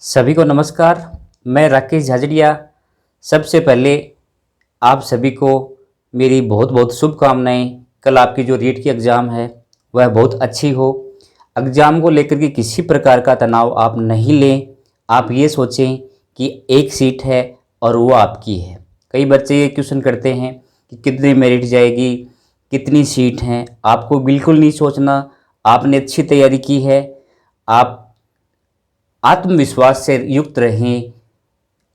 सभी को नमस्कार। मैं राकेश झाझड़िया। सबसे पहले आप सभी को मेरी बहुत बहुत शुभकामनाएं। कल आपकी जो रीट की एग्ज़ाम है वह बहुत अच्छी हो। एग्ज़ाम को लेकर के किसी प्रकार का तनाव आप नहीं लें। आप ये सोचें कि एक सीट है और वो आपकी है। कई बच्चे ये क्वेश्चन करते हैं कि कितनी मेरिट जाएगी, कितनी सीट हैं। आपको बिल्कुल नहीं सोचना। आपने अच्छी तैयारी की है। आप आत्मविश्वास से युक्त रहें।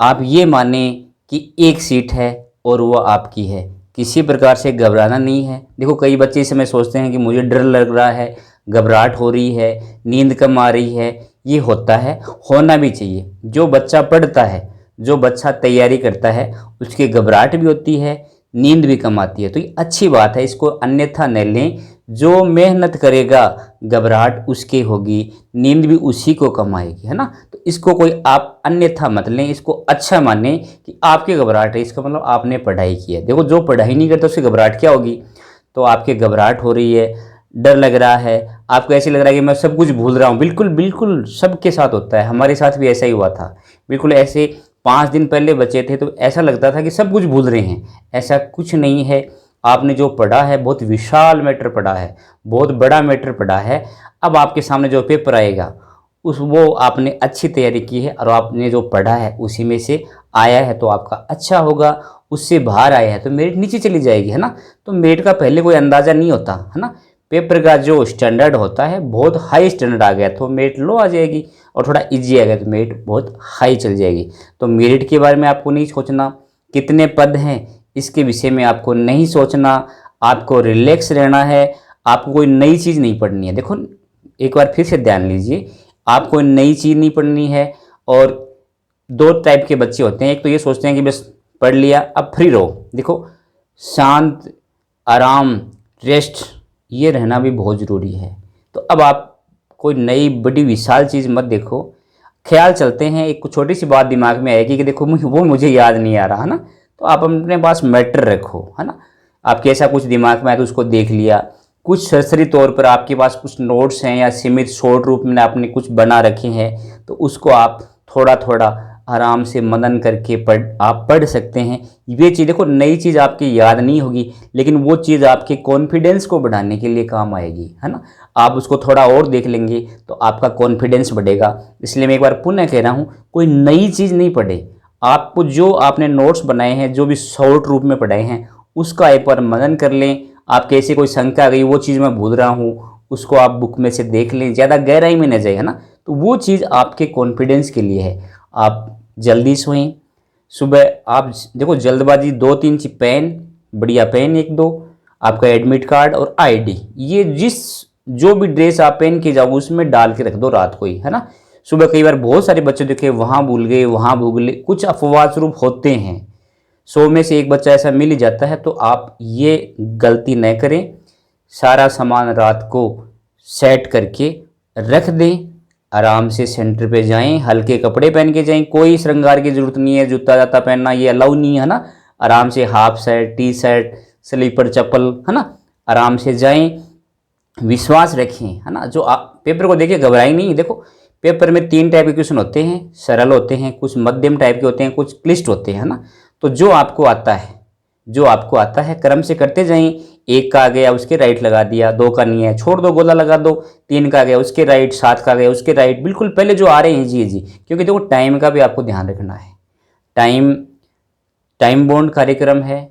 आप ये माने कि एक सीट है और वो आपकी है। किसी प्रकार से घबराना नहीं है। देखो, कई बच्चे इस समय सोचते हैं कि मुझे डर लग रहा है, घबराहट हो रही है, नींद कम आ रही है। ये होता है, होना भी चाहिए। जो बच्चा पढ़ता है, जो बच्चा तैयारी करता है, उसकी घबराहट भी होती है, नींद भी कम आती है। तो ये अच्छी बात है, इसको अन्यथा न लें। जो मेहनत करेगा घबराहट उसकी होगी, नींद भी उसी को कम आएगी, है ना। तो इसको कोई आप अन्यथा मत लें, इसको अच्छा माने कि आपकी घबराहट है। इसका मतलब आपने पढ़ाई की है। देखो, जो पढ़ाई नहीं करता उसकी घबराहट क्या होगी। तो आपकी घबराहट हो रही है, डर लग रहा है, आपको ऐसे लग रहा है कि मैं सब कुछ भूल रहा हूँ। बिल्कुल बिल्कुल सबके साथ होता है, हमारे साथ भी ऐसा ही हुआ था। बिल्कुल ऐसे 5 दिन पहले बचे थे तो ऐसा लगता था कि सब कुछ भूल रहे हैं। ऐसा कुछ नहीं है। आपने जो पढ़ा है बहुत विशाल मैटर पढ़ा है, बहुत बड़ा मैटर पढ़ा है। अब आपके सामने जो पेपर आएगा उस वो आपने अच्छी तैयारी की है और आपने जो पढ़ा है उसी में से आया है तो आपका अच्छा होगा। उससे बाहर आया है तो मेरिट नीचे चली जाएगी, है ना। तो मेरिट का पहले कोई अंदाज़ा नहीं होता, है ना। पेपर का जो स्टैंडर्ड होता है बहुत हाई स्टैंडर्ड आ गया तो मेरिट लो आ जाएगी, और थोड़ा इजी आ गया तो मेरिट बहुत हाई चल जाएगी। तो मेरिट के बारे में आपको नहीं सोचना। कितने पद हैं इसके विषय में आपको नहीं सोचना। आपको रिलैक्स रहना है। आपको कोई नई चीज़ नहीं पढ़नी है। देखो, एक बार फिर से ध्यान लीजिए, आपको नई चीज़ नहीं पढ़नी है। और दो टाइप के बच्चे होते हैं। एक तो ये सोचते हैं कि बस पढ़ लिया अब फ्री रहो। देखो, शांत, आराम, रेस्ट, ये रहना भी बहुत ज़रूरी है। तो अब आप कोई नई बड़ी विशाल चीज़ मत देखो। ख्याल चलते हैं, एक छोटी सी बात दिमाग में आएगी कि देखो वो मुझे याद नहीं आ रहा, है ना। तो आप अपने पास मैटर रखो, है ना। आपके ऐसा कुछ दिमाग में आया तो उसको देख लिया। कुछ सरसरी तौर पर आपके पास कुछ नोट्स हैं या सीमित शॉर्ट रूप में आपने कुछ बना रखे हैं तो उसको आप थोड़ा थोड़ा आराम से मनन करके आप पढ़ सकते हैं। ये चीज़ देखो, नई चीज़ आपकी याद नहीं होगी लेकिन वो चीज़ आपके कॉन्फिडेंस को बढ़ाने के लिए काम आएगी, है ना। आप उसको थोड़ा और देख लेंगे तो आपका कॉन्फिडेंस बढ़ेगा। इसलिए मैं एक बार पुनः कह रहा हूँ, कोई नई चीज़ नहीं पढ़े। आपको जो आपने नोट्स बनाए हैं, जो भी शॉर्ट रूप में पढ़ाए हैं, उसका एक बार मनन कर लें। आप कैसे कोई शंका आ गई वो चीज़ मैं भूल रहा हूँ, उसको आप बुक में से देख लें, ज़्यादा गहराई में न जाए, है ना। तो वो चीज़ आपके कॉन्फिडेंस के लिए है। आप जल्दी सोएं। सुबह आप देखो, जल्दबाजी 2-3 चीज, पेन, बढ़िया पेन एक दो, आपका एडमिट कार्ड और आईडी, ये जो भी ड्रेस आप पहन के जाओ उसमें डाल के रख दो रात को ही, है ना। सुबह कई बार बहुत सारे बच्चे देखे वहाँ भूल गए, वहाँ भूल गए, कुछ अफवाह स्वरूप होते हैं। 100 में से एक बच्चा ऐसा मिल ही जाता है। तो आप ये गलती न करें। सारा सामान रात को सेट करके रख दें। आराम से सेंटर पे जाएं, हल्के कपड़े पहन के जाएं। कोई श्रृंगार की जरूरत नहीं है, जूता जाता पहनना ये अलाउ नहीं है ना। आराम से half shirt, T shirt, slipper चप्पल, है ना, आराम से जाएं। विश्वास रखें, है ना। जो आप पेपर को देखिए, घबराएं नहीं। देखो, पेपर में 3 टाइप के क्वेश्चन होते हैं, सरल होते हैं, कुछ मध्यम टाइप के होते हैं, कुछ क्लिष्ट होते हैं, है ना। तो जो आपको आता है, जो आपको आता है क्रम से करते जाएं। 1 का आ गया उसके राइट लगा दिया, 2 का नहीं है छोड़ दो, गोला लगा दो। 3 का आ गया उसके राइट, 7 का आ गया उसके राइट। बिल्कुल पहले जो आ रहे हैं जी जी, क्योंकि देखो टाइम का भी आपको ध्यान रखना है। टाइम टाइम बॉन्ड कार्यक्रम है।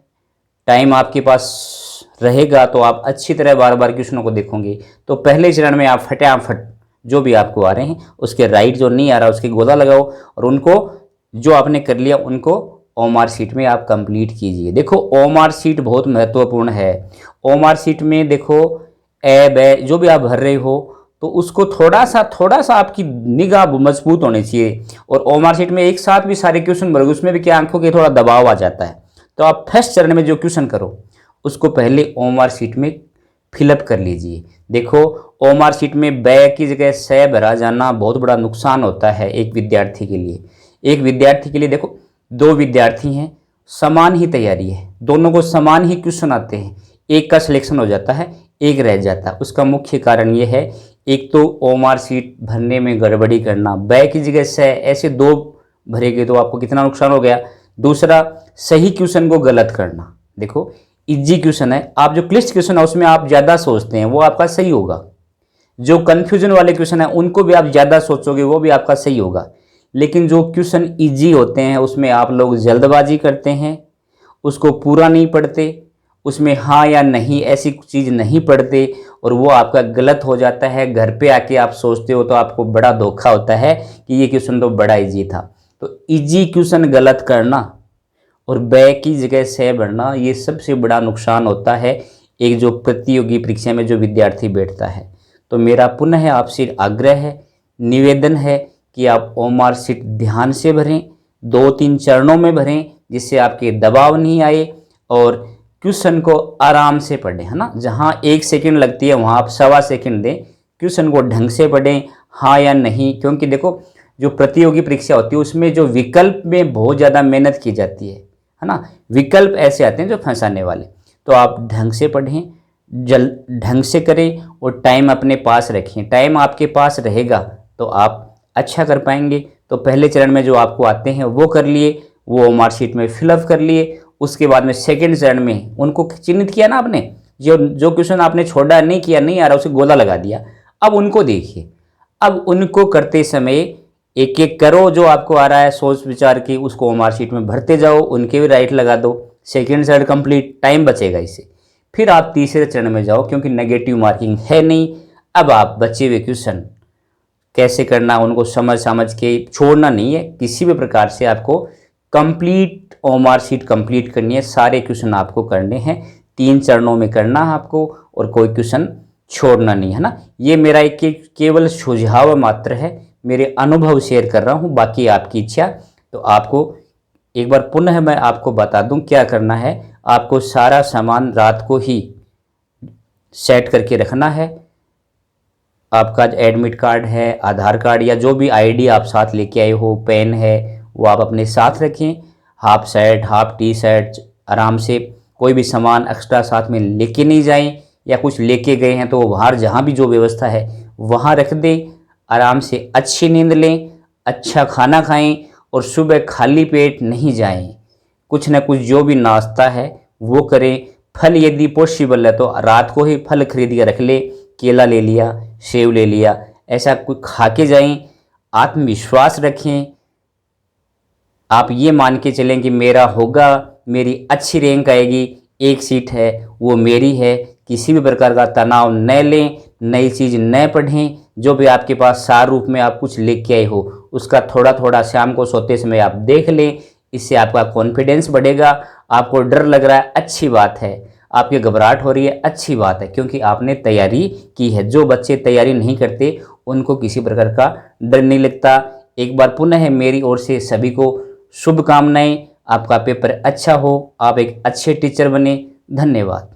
टाइम आपके पास रहेगा तो आप अच्छी तरह बार बार क्वेश्चनों को देखोगे। तो पहले चरण में आप फटाफट जो भी आपको आ रहे हैं उसके राइट, जो नहीं आ रहा उसके गोला लगाओ, और उनको जो आपने कर लिया उनको ओमार शीट में आप कंप्लीट कीजिए। देखो, ओमार शीट बहुत महत्वपूर्ण है। ओमार शीट में देखो, ए बे जो भी आप भर रहे हो तो उसको थोड़ा सा आपकी निगाह मजबूत होनी चाहिए। और ओमार शीट में एक साथ भी सारे क्वेश्चन भरोगे, उसमें भी क्या आंखों के थोड़ा दबाव आ जाता है। तो आप फर्स्ट चरण में जो क्वेश्चन करो उसको पहले ओमार शीट में फिलअप कर लीजिए। देखो, ओमार शीट में बै की जगह से भरा जाना बहुत बड़ा नुकसान होता है एक विद्यार्थी के लिए। एक विद्यार्थी के लिए देखो, 2 विद्यार्थी हैं, समान ही तैयारी है, दोनों को समान ही क्वेश्चन आते हैं, एक का सिलेक्शन हो जाता है, एक रह जाता है। उसका मुख्य कारण ये है, एक तो ओएमआर शीट भरने में गड़बड़ी करना, बै की जगह से ऐसे 2 भरेंगे तो आपको कितना नुकसान हो गया। दूसरा, सही क्वेश्चन को गलत करना। देखो इजी क्वेश्चन है, आप जो क्लिष्ट क्वेश्चन है उसमें आप ज़्यादा सोचते हैं, वो आपका सही होगा। जो कन्फ्यूजन वाले क्वेश्चन है उनको भी आप ज़्यादा सोचोगे, वो भी आपका सही होगा। लेकिन जो क्वेश्चन इजी होते हैं उसमें आप लोग जल्दबाजी करते हैं, उसको पूरा नहीं पढ़ते, उसमें हाँ या नहीं ऐसी चीज़ नहीं पढ़ते और वो आपका गलत हो जाता है। घर पे आके आप सोचते हो तो आपको बड़ा धोखा होता है कि ये क्वेश्चन तो बड़ा इजी था। तो इजी क्वेश्चन गलत करना और बै की जगह से भरना, ये सबसे बड़ा नुकसान होता है एक जो प्रतियोगी परीक्षा में जो विद्यार्थी बैठता है। तो मेरा पुनः आपसे आग्रह है, निवेदन है कि आप ओएमआर शीट ध्यान से भरें, 2-3 चरणों में भरें, जिससे आपके दबाव नहीं आए और क्वेश्चन को आराम से पढ़ें, है ना। जहाँ 1 सेकंड लगती है वहाँ आप 1.25 सेकंड दें, क्वेश्चन को ढंग से पढ़ें, हाँ या नहीं। क्योंकि देखो जो प्रतियोगी परीक्षा होती है उसमें जो विकल्प में बहुत ज़्यादा मेहनत की जाती है ना। विकल्प ऐसे आते हैं जो फंसाने वाले। तो आप ढंग से पढ़ें, ढंग से करें और टाइम अपने पास रखें। टाइम आपके पास रहेगा तो आप अच्छा कर पाएंगे। तो पहले चरण में जो आपको आते हैं वो कर लिए, वो ओएमआर शीट में फिलअप कर लिए। उसके बाद में सेकंड चरण में उनको चिन्हित किया ना आपने, जो जो क्वेश्चन आपने छोड़ा नहीं किया, नहीं आ रहा, उसे गोला लगा दिया। अब उनको देखिए, अब उनको करते समय एक एक करो, जो आपको आ रहा है सोच विचार की उसको ओएमआर शीट में भरते जाओ, उनके भी राइट लगा दो। सेकेंड चरण कंप्लीट, टाइम बचेगा इससे। फिर आप तीसरे चरण में जाओ, क्योंकि नेगेटिव मार्किंग है नहीं। अब आप बचे हुए क्वेश्चन कैसे करना, उनको समझ समझ के छोड़ना नहीं है। किसी भी प्रकार से आपको कंप्लीट ओएमआर शीट कंप्लीट करनी है, सारे क्वेश्चन आपको करने हैं, 3 चरणों में करना है आपको और कोई क्वेश्चन छोड़ना नहीं, है ना। ये मेरा एक केवल सुझाव मात्र है, मेरे अनुभव शेयर कर रहा हूँ, बाकी आपकी इच्छा। तो आपको एक बार पुनः मैं आपको बता दूं क्या करना है। आपको सारा सामान रात को ही सेट करके रखना है। आपका एडमिट कार्ड है, आधार कार्ड या जो भी आईडी आप साथ लेके आए हो, पेन है, वो आप अपने साथ रखें। Half shirt, half T shirt, आराम से कोई भी सामान एक्स्ट्रा साथ में लेके नहीं जाएं, या कुछ लेके गए हैं तो बाहर जहाँ भी जो व्यवस्था है वहाँ रख दें। आराम से अच्छी नींद लें, अच्छा खाना खाएं और सुबह खाली पेट नहीं जाएं। कुछ ना कुछ जो भी नाश्ता है वो करें। फल यदि पॉसिबल है तो रात को ही फल खरीद के रख ले, केला ले लिया, सेब ले लिया, ऐसा कुछ खा के जाएं। आत्मविश्वास रखें, आप ये मान के चलें कि मेरा होगा, मेरी अच्छी रैंक आएगी, एक सीट है वो मेरी है। किसी भी प्रकार का तनाव न लें, नई चीज़ न पढ़ें। जो भी आपके पास सार रूप में आप कुछ लेके आए हो उसका थोड़ा थोड़ा शाम को सोते समय आप देख लें, इससे आपका कॉन्फिडेंस बढ़ेगा। आपको डर लग रहा है, अच्छी बात है। आपकी घबराहट हो रही है, अच्छी बात है, क्योंकि आपने तैयारी की है। जो बच्चे तैयारी नहीं करते उनको किसी प्रकार का डर नहीं लगता। एक बार पुनः मेरी ओर से सभी को शुभकामनाएं। आपका पेपर अच्छा हो, आप एक अच्छे टीचर बने। धन्यवाद।